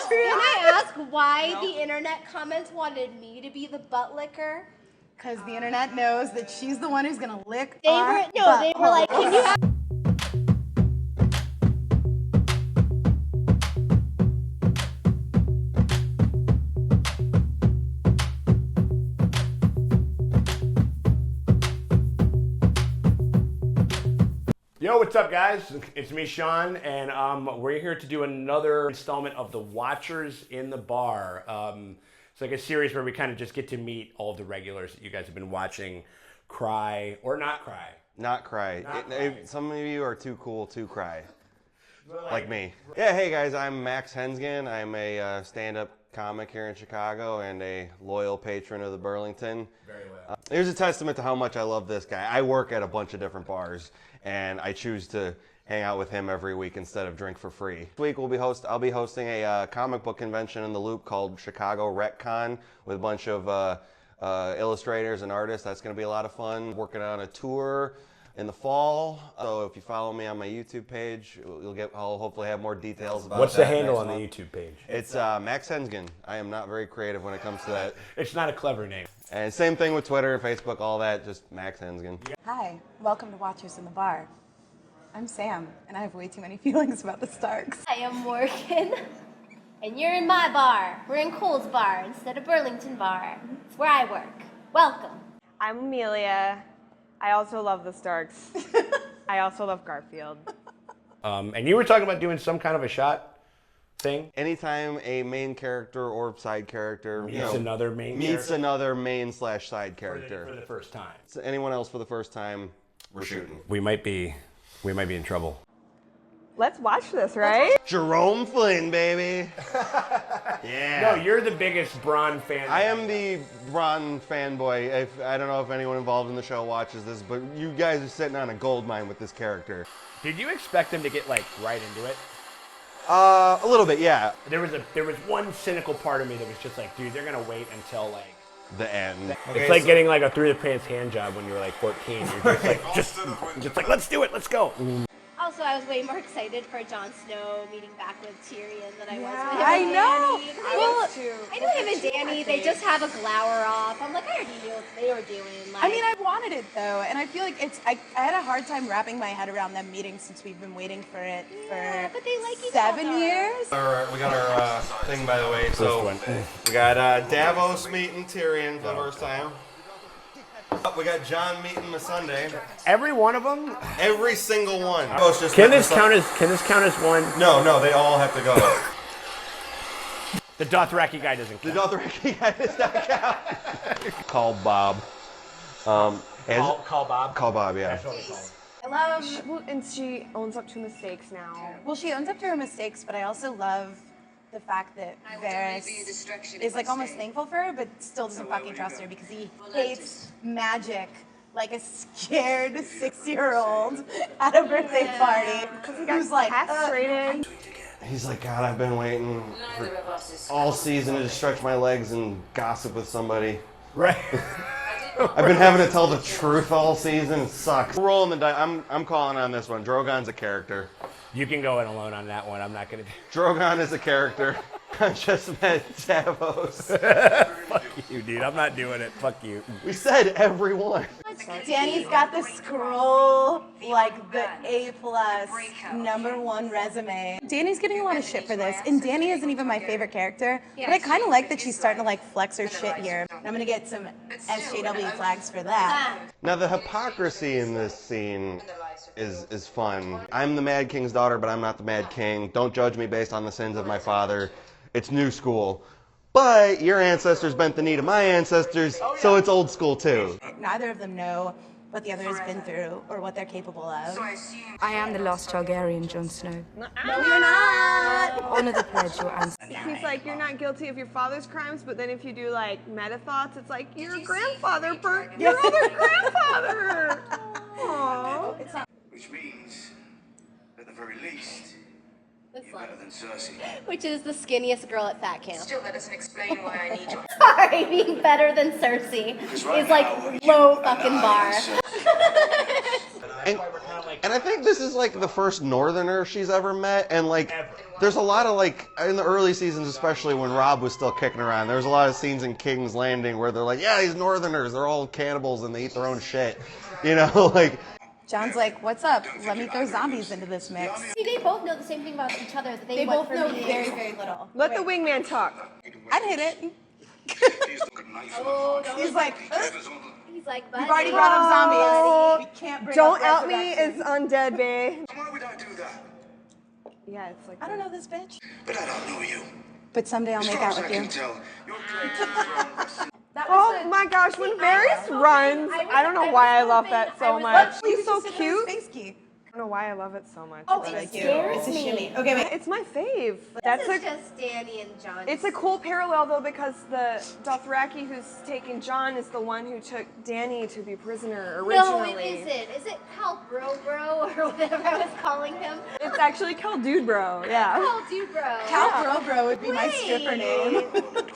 Can I ask why the internet comments wanted me to be the butt licker? Because the internet knows that she's the one who's gonna lick They our were like, can you have Yo, what's up, guys? It's me, Sean, and we're here to do another installment of The Watchers in the Bar. It's like a series where we kind of just get to meet all the regulars that you guys have been watching cry or not cry. Not cry. Some of you are too cool to cry. Like me. Yeah, hey guys, I'm Max Hensgen. I'm a stand-up comic here in Chicago and a loyal patron of the Burlington. Very well. Here's a testament to how much I love this guy. I work at a bunch of different bars, and I choose to hang out with him every week instead of drink for free. This week I'll be hosting a comic book convention in the Loop called Chicago Retcon with a bunch of illustrators and artists. That's going to be a lot of fun. Working on a tour in the fall. So if you follow me on my YouTube page, I'll hopefully have more details about What's the that handle next on the month. YouTube page? It's Max Hensgen. I am not very creative when it comes to that. It's not a clever name. And same thing with Twitter, Facebook, all that, just Max Hensgen. Hi, welcome to Watchers in the Bar. I'm Sam, and I have way too many feelings about the Starks. I am Morgan, and you're in my bar. We're in Cole's bar instead of Burlington bar. It's where I work. Welcome. I'm Amelia. I also love the Starks. I also love Garfield. And you were talking about doing some kind of a shot thing? Anytime a main character or side character Meets another main / side character. For the first time. So anyone else for the first time, we're shooting. We might be in trouble. Let's watch this, right? Jerome Flynn, baby. Yeah. No, you're the biggest Bran fan. I am the Bran fanboy. I don't know if anyone involved in the show watches this, but you guys are sitting on a gold mine with this character. Did you expect them to get like right into it? A little bit, yeah. There was one cynical part of me that was just like, dude, they're gonna wait until like The end. it's like getting like a through the pants hand job when you were like 14. You're just like, just like, let's do it, let's go. Also, I was way more excited for Jon Snow meeting back with Tyrion than I was with him I and know. Dany. I I knew him and Dany, they just have a glower off. I'm like, I already knew what they were doing. Like, I mean, I wanted it though, and I feel like I had a hard time wrapping my head around them meeting since we've been waiting for it for but they like each 7 other. years. We got our thing, by the way. So we got Davos meeting Tyrion for the first time. We got Jon meeting Missandei. Every one of them? Every single one. Can this count as one? No, they all have to go. The Dothraki guy doesn't The count. Dothraki guy does not count. Call Bob. Call Bob. Call Bob, yeah. That's what we call him. I love. Well, and she owns up to mistakes now. Well, she owns up to her mistakes, but I also love the fact that Varys is like almost thankful for her, but still doesn't fucking trust her because he hates magic like a scared 6-year-old at a birthday party. Because he got Who's like castrated. He's like, God, I've been waiting for all season to just stretch my legs and gossip with somebody. Right. I've been having to tell the truth all season. It sucks. We're rolling the dice. I'm calling on this one. Drogon's a character. You can go in alone on that one. I'm not gonna. Drogon is a character. I just met Davos. Fuck you, dude. I'm not doing it. Fuck you. We said everyone. Danny's got the scroll, like the A+ #1 resume. Danny's getting a lot of shit for this, and Danny isn't even my favorite character, but I kind of like that she's starting to like flex her shit here. I'm gonna get some SJW flags for that. Now the hypocrisy in this scene is fun. I'm the Mad King's daughter, but I'm not the Mad King. Don't judge me based on the sins of my father. It's new school. But your ancestors bent the knee to my ancestors, so it's old school too. Neither of them know what the other has been through or what they're capable of. I am the last Targaryen, Jon Snow. No, you're not! Honor the pledge your ancestors. He's like, you're not guilty of your father's crimes, but then if you do like meta thoughts, it's like, your grandfather burnt your other grandfather! Aww. Which means, at the very least, That's you're better than Cersei. which is the skinniest girl at fat camp. Still, that doesn't explain why I need you. Sorry, being better than Cersei is like low fucking bar. And I think this is like the first Northerner she's ever met, and like, there's a lot of like, in the early seasons especially when Rob was still kicking around, there was a lot of scenes in King's Landing where they're like, yeah, these Northerners, they're all cannibals and they eat their own shit. You know, like... John's like, what's up? Let me throw zombies into this mix. See, they both know the same thing about each other. That They both know very, very little. Let the wingman talk. I'd hit it. Oh, He's like, he's like, you've already brought up zombies. We can't bring Don't up out me, resurrection. it's undead, babe. Why would I do that? Yeah, it's like... I don't know this bitch. But I don't know you. But someday I'll As make far out as I with can you. tell, you're playing Oh my gosh, when Varys runs, I don't know why I love that so much. He's so cute. I don't know why I love it so much. Oh, but I it's do. cute. It's a shimmy. Okay, wait. It's my fave. That's just Dany and Jon. It's a cool parallel though because the Dothraki who's taking Jon is the one who took Dany to be prisoner originally. No, it isn't. Is it Cal Bro or whatever I was calling him? It's actually Cal Dude Bro. Yeah. Cal Dude Bro. Cal Bro would be my stripper name.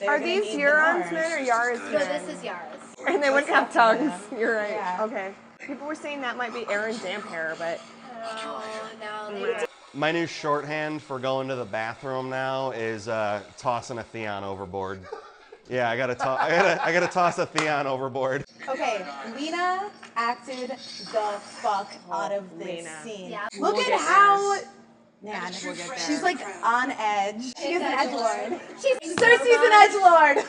Are these Euron's men or Yara's men? No, this is Yara's. And they wouldn't have tongues. You're right. Yeah. Okay. People were saying that might be Aaron Damphair, but Oh, no, they My new shorthand for going to the bathroom now is tossing a Theon overboard. Yeah, I gotta toss a Theon overboard. Okay, Lena acted the fuck out of this Lena. scene. Yeah. Look at how... Man, she's like on edge. She is an edgelord. Cersei's an edgelord.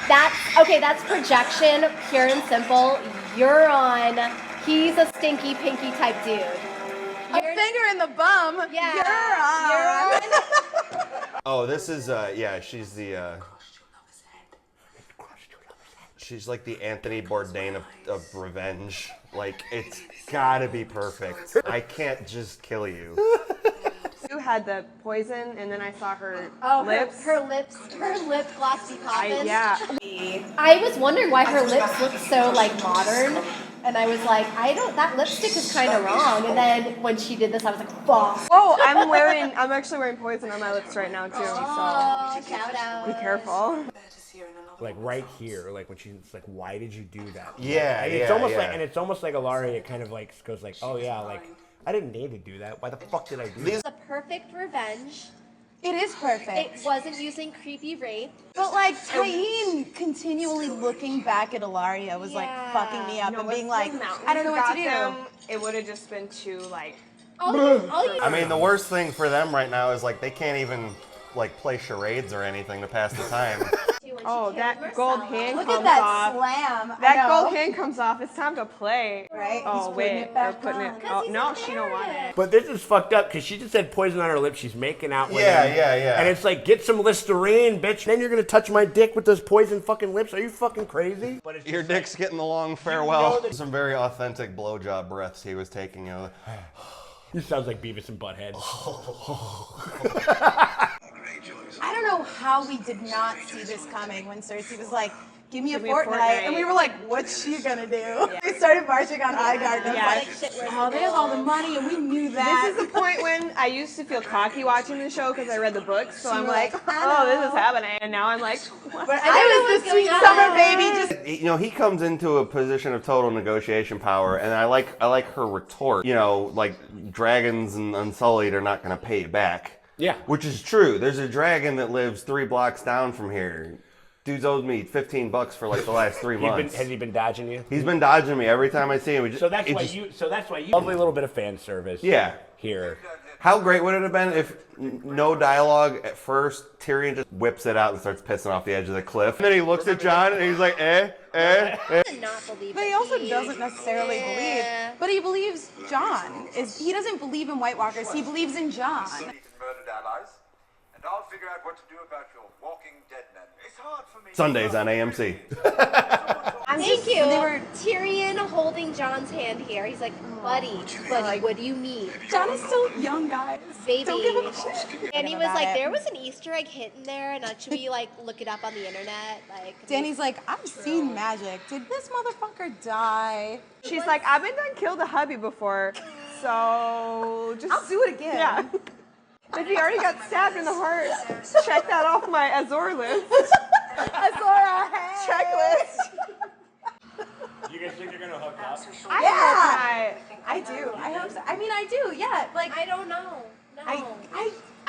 That's projection, pure and simple. You're on. He's a stinky pinky type dude. A finger in the bum. Yeah. You're on. Oh, this is yeah, she's the she's like the Anthony Bourdain of revenge. Like, it's gotta be perfect. I can't just kill you. Sue had the poison, and then I saw her lips. Her lip gloss be popping. Yeah. I was wondering why her lips looked so like modern, and I was like, that lipstick is kind of wrong. And then when she did this, I was like, fuck. Oh, I'm actually wearing poison on my lips right now too. Oh, shout out. So be careful. Like right here, like when she's like, "Why did you do that?" Yeah, and it's almost like, and it's almost like Ellaria. It kind of like goes like, "Oh yeah, like I didn't need to do that. Why the fuck did I do that?" It's a perfect revenge. It is perfect. It wasn't using creepy rape. But like Tyene continually looking back at Ellaria was like fucking me up and being like, I don't know what to do. It would have just been too like. I mean, the worst thing for them right now is like they can't even like play charades or anything to pass the time. Oh, that gold hand Look comes at that off. slam. That gold hand comes off. It's time to play. Right? Oh, He's wait. They're putting it. Oh, no, she don't want it. But this is fucked up because she just had poison on her lips. She's making out with Yeah, him. yeah. And it's like, get some Listerine, bitch. Then you're gonna touch my dick with those poison fucking lips. Are you fucking crazy? But Your dick's getting the long farewell. Some very authentic blowjob breaths he was taking. You know. He sounds like Beavis and Butthead. I don't know how we did not see this coming when Cersei was like, give me a fortnight. And we were like, what's she gonna do? Yeah. They started marching on Highgarden and like, they have all the money and we knew that. This is the point when I used to feel cocky watching the show because I read the books. So I'm like, oh, this is happening. And now I'm like, what? But I was the sweet summer baby. You know, he comes into a position of total negotiation power, and I like her retort. You know, like dragons and Unsullied are not gonna pay you back. Yeah. Which is true. There's a dragon that lives 3 blocks down from here. Dude's owed me $15 for like the last 3 months. Has he been dodging you? He's been dodging me every time I see him. So that's why you. Lovely little bit of fan service. Yeah. Here. How great would it have been if no dialogue at first, Tyrion just whips it out and starts pissing off the edge of the cliff. And then he looks at Jon and he's like, eh. Not believe But he also doesn't necessarily believe. But he believes Jon. He doesn't believe in White Walkers. He believes in Jon. murdered allies, and I'll figure out what to do about your walking dead men. It's hard for me. Sundays on AMC. Thank you. Tyrion holding Jon's hand here. He's like, buddy, what do you need? Jon is still young, guys. Baby. Don't give him a shit. And he was like, there was an Easter egg hidden there, and should we like look it up on the internet? Like, Danny's like, I've seen magic. Did this motherfucker die? She's like, I've been done killed a hubby before, so just I'll do it again. Yeah. If he already got stabbed in the heart, check that off my Azor list. Azor checklist. You guys think they're gonna hook up? I do. I hope so. I mean, I do. Yeah. Like I don't know. No.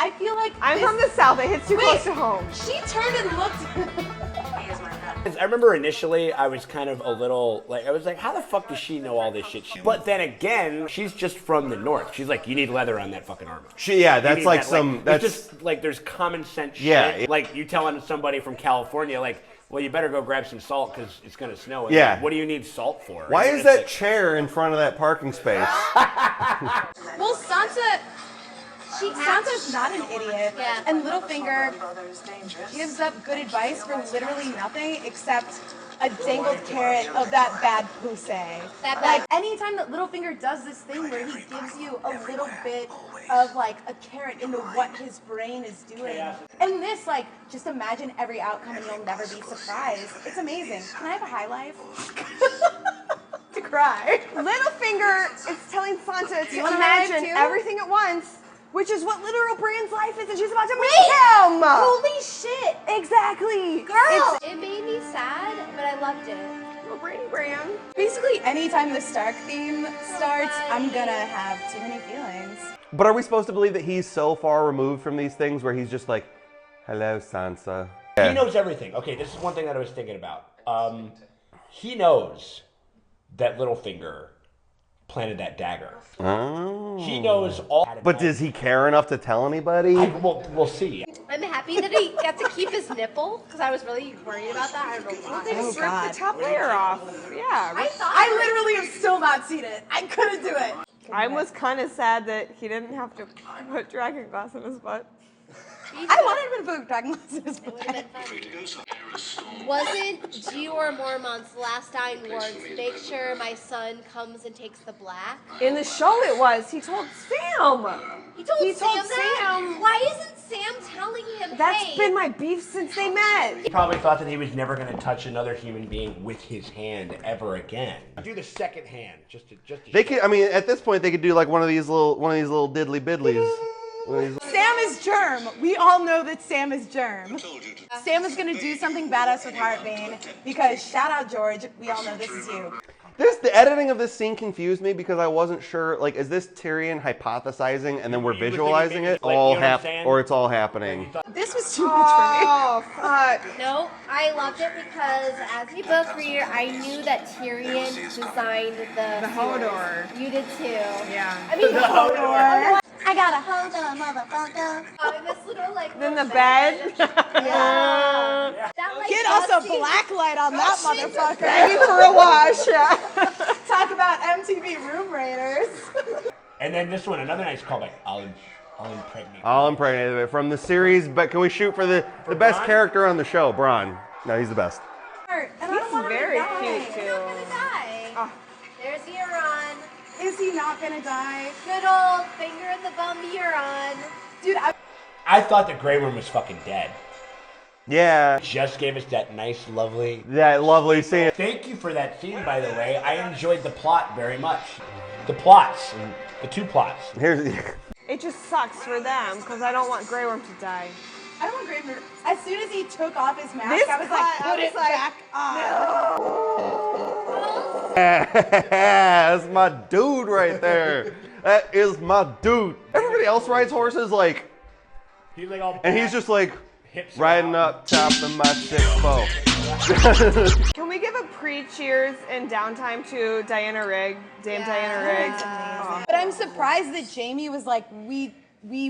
I feel like I'm from the South. It hits too close to home. She turned and looked. I remember initially I was kind of a little like I was like, how the fuck does she know all this shit? But then again, she's just from the north. She's like, you need leather on that fucking armor. That's like some. That's just like there's common sense shit. Like you telling somebody from California, like, well, you better go grab some salt because it's gonna snow. And Yeah. like, what do you need salt for? Why And is it's that like- chair in front of that parking space? Well, Sansa's not an idiot. Yeah. And Littlefinger gives up good advice for literally nothing except a dangled carrot of that bad pussy. Like, anytime that Littlefinger does this thing where he gives you a little bit of, like, a carrot into what his brain is doing. And this, like, just imagine every outcome and you'll never be surprised. It's amazing. Can I have a high life? To cry. Littlefinger is telling Sansa to You wanna live imagine too? everything at once, which is what literal Bran's life is, and she's about to meet him. Holy shit! Exactly. Girl! It made me sad, but I loved it. Little Brady Bran. Basically, anytime the Stark theme starts, I'm gonna have too many feelings. But are we supposed to believe that he's so far removed from these things where he's just like, hello, Sansa? He knows everything. Okay, this is one thing that I was thinking about. He knows that Littlefinger planted that dagger. Oh. He knows all. But does he care enough to tell anybody? We'll see. I'm happy that he got to keep his nipple because I was really worried about that. I don't know why. They just ripped God. the top layer off. Yeah. I literally have still not seen it. I couldn't do it. I was kind of sad that he didn't have to put dragon glass in his butt. I wanted him to put dragon glass in his It would butt. have been fun. Wasn't Gior Mormont's last dying words, make sure my son comes and takes the black? In the show it was. He told Sam. He told He Sam told that? Sam. Why isn't Sam telling him, That's hey? been my beef since they met. He probably thought that he was never going to touch another human being with his hand ever again. Do the second hand, just to. They could. I mean, at this point, they could do like one of these little diddly bidlies. Sam is Germ. We all know that Sam is Germ. Sam is gonna do something badass with Heartbane because shout out George. We all know this is you. The editing of this scene confused me because I wasn't sure. Like, is this Tyrion hypothesizing and then we're visualizing it, like, all you know what I'm saying? or it's all happening? This was too much for me. Oh, fuck. No, I loved it because as a book reader, I knew that Tyrion designed the Hodor. You did too. Yeah. I mean, the Hodor. I got a Hodor, motherfucker. This little like. Then the little bed. Yeah. That, like, Get us a dusty- black light on that motherfucker. Ready for a wash. Yeah. Talk about MTV Room Raiders. And then this one, another nice callback. I'll impregnate. I'll impregnate it from the series, but can we shoot for the best Bran? character on the show, Bran? No, he's the best. And I don't want him Very to die. cute, He's too. not gonna die. Oh. There's Euron. Is he not gonna die? Good old finger in the bum Euron. Dude, I thought the Grey Worm was fucking dead. Yeah, Just gave us that nice, lovely. that lovely scene. Thank you for that scene, by the way. I enjoyed the plot very much. The plots, the two plots. Here's It just sucks for them because I don't want Grey Worm to die. I don't want Grave Murder. As soon as he took off his mask, This I was like, put it back on. That's my dude right there. That is my dude. Everybody else rides horses like, He's like all and he's just like hips riding around. up top of my 6'4". Can we give a pre-cheers and downtime to Diana Rigg, Dame Diana Rigg? But I'm surprised that Jaime was like, we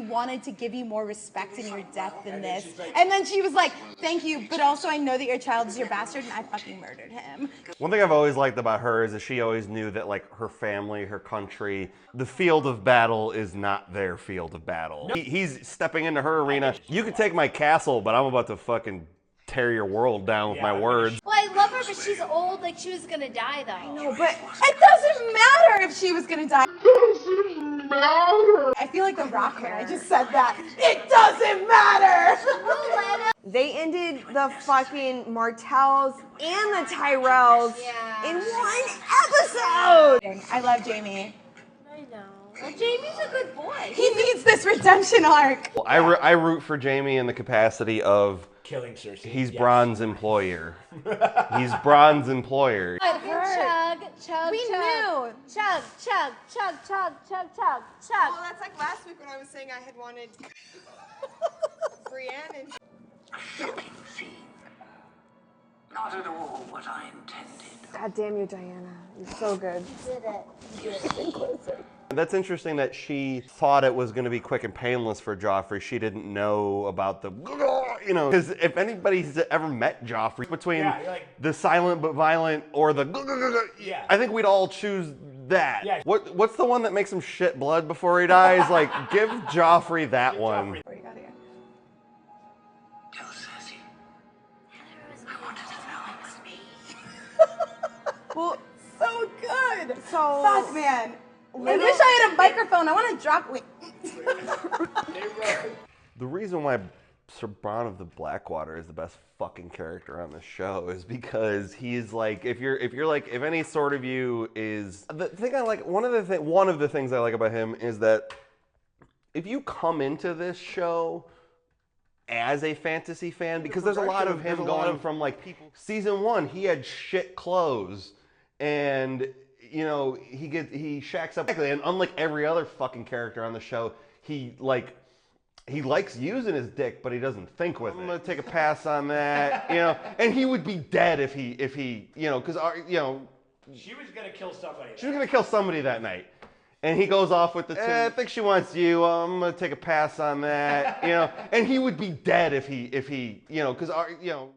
wanted to give you more respect in your death than this. And then she was like, thank you, but also I know that your child is your bastard and I fucking murdered him. One thing I've always liked about her is that she always knew that like her family, her country, the field of battle is not their field of battle. He's stepping into her arena. You can take my castle, but I'm about to fucking tear your world down with my words. Well, I love her, but she's old. Like she was gonna die though. No, but it doesn't matter if she was gonna die. It doesn't matter. I feel like the Rock when I just said that. It doesn't matter. They ended the fucking Martells and the Tyrells Yeah. in one episode. I love Jaime. I know. Well, Jamie's a good boy. He needs this redemption arc. Well, I root for Jaime in the capacity of Killing Cersei. he's Yes. Bron's employer. He's Bron's employer. It hurt. Chug, We chug. knew. Chug, chug, chug, chug, chug, chug, chug. Well, that's like last week when I was saying I had wanted Brienne and Shocking scene. Not at all what I intended. God damn you, Diana. You're so good. You did it. That's interesting that she thought it was going to be quick and painless for Joffrey. She didn't know about the, you know, because if anybody's ever met Joffrey, between the silent but violent or the, I think we'd all choose that. Yeah. What's the one that makes him shit blood before he dies? Like, give Joffrey that one. Tell Cersei. I wanted to know it was me. Well, so good. So Fuck, man. I wish I had a microphone. I want to drop. Wait. The reason why Sir Bronn of the Blackwater is the best fucking character on the show is because he's like, if any sort of you is the thing I like. One of the things I like about him is that if you come into this show as a fantasy fan, because there's a lot of him going from like season 1, he had shit clothes, and you know he shacks up, and unlike every other fucking character on the show, he likes using his dick, but he doesn't think with it. I'm gonna take a pass on that, you know. And he would be dead if he, you know, because She was gonna kill somebody. she was gonna kill somebody that night. And he goes off with the I think she wants you. I'm gonna take a pass on that, you know. And he would be dead if he, you know, because you know.